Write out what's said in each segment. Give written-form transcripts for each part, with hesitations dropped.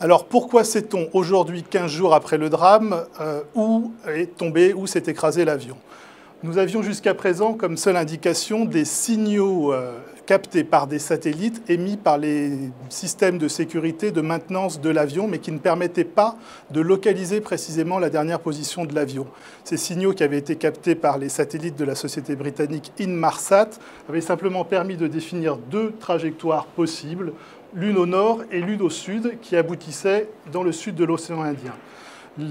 Alors pourquoi sait-on aujourd'hui, 15 jours après le drame, où s'est écrasé l'avion? Nous avions jusqu'à présent comme seule indication des signaux captés par des satellites émis par les systèmes de sécurité de maintenance de l'avion, mais qui ne permettaient pas de localiser précisément la dernière position de l'avion. Ces signaux qui avaient été captés par les satellites de la société britannique Inmarsat avaient simplement permis de définir deux trajectoires possibles, l'une au nord et l'une au sud, qui aboutissaient dans le sud de l'océan Indien.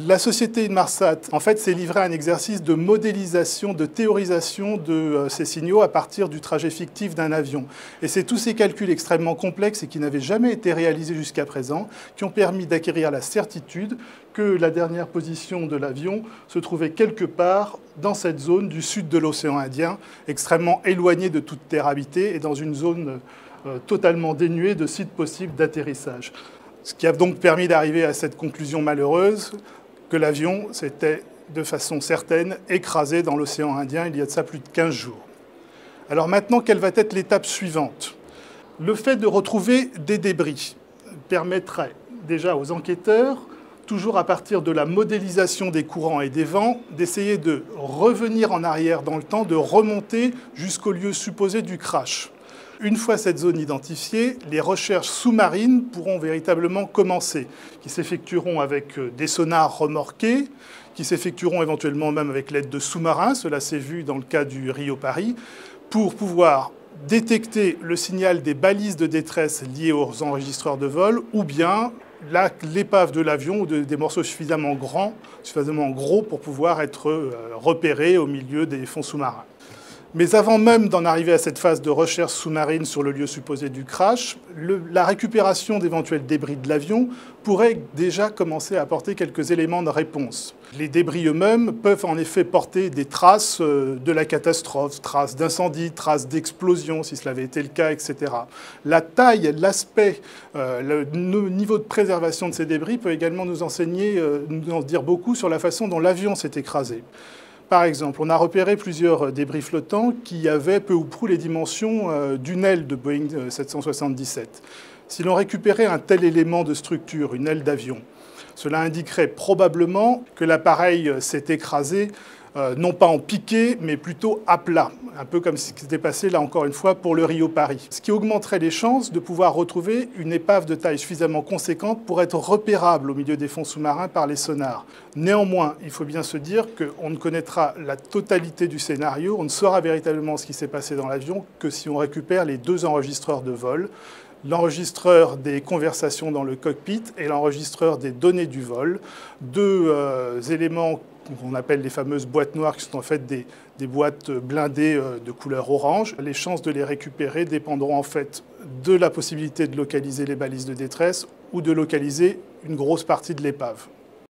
La société Inmarsat, en fait, s'est livrée à un exercice de modélisation, de théorisation de ces signaux à partir du trajet fictif d'un avion. Et c'est tous ces calculs extrêmement complexes et qui n'avaient jamais été réalisés jusqu'à présent qui ont permis d'acquérir la certitude que la dernière position de l'avion se trouvait quelque part dans cette zone du sud de l'océan Indien, extrêmement éloignée de toute terre habitée et dans une zone totalement dénuée de sites possibles d'atterrissage. Ce qui a donc permis d'arriver à cette conclusion malheureuse que l'avion s'était de façon certaine écrasé dans l'océan Indien il y a de ça plus de 15 jours. Alors maintenant, quelle va être l'étape suivante? Le fait de retrouver des débris permettrait déjà aux enquêteurs, toujours à partir de la modélisation des courants et des vents, d'essayer de revenir en arrière dans le temps, de remonter jusqu'au lieu supposé du crash. Une fois cette zone identifiée, les recherches sous-marines pourront véritablement commencer, qui s'effectueront avec des sonars remorqués, qui s'effectueront éventuellement même avec l'aide de sous-marins, cela s'est vu dans le cas du Rio-Paris, pour pouvoir détecter le signal des balises de détresse liées aux enregistreurs de vol, ou bien l'épave de l'avion ou des morceaux suffisamment gros pour pouvoir être repérés au milieu des fonds sous-marins. Mais avant même d'en arriver à cette phase de recherche sous-marine sur le lieu supposé du crash, la récupération d'éventuels débris de l'avion pourrait déjà commencer à apporter quelques éléments de réponse. Les débris eux-mêmes peuvent en effet porter des traces de la catastrophe, traces d'incendie, traces d'explosion, si cela avait été le cas, etc. La taille, l'aspect, le niveau de préservation de ces débris peut également nous enseigner, nous en dire beaucoup sur la façon dont l'avion s'est écrasé. Par exemple, on a repéré plusieurs débris flottants qui avaient peu ou prou les dimensions d'une aile de Boeing 777. Si l'on récupérait un tel élément de structure, une aile d'avion, cela indiquerait probablement que l'appareil s'est écrasé non pas en piqué, mais plutôt à plat, un peu comme ce qui s'était passé là encore une fois pour le Rio-Paris. Ce qui augmenterait les chances de pouvoir retrouver une épave de taille suffisamment conséquente pour être repérable au milieu des fonds sous-marins par les sonars. Néanmoins, il faut bien se dire qu'on ne connaîtra la totalité du scénario, on ne saura véritablement ce qui s'est passé dans l'avion que si on récupère les deux enregistreurs de vol, l'enregistreur des conversations dans le cockpit et l'enregistreur des données du vol, deux éléments qu'on appelle les fameuses boîtes noires, qui sont en fait des boîtes blindées de couleur orange. Les chances de les récupérer dépendront en fait de la possibilité de localiser les balises de détresse ou de localiser une grosse partie de l'épave.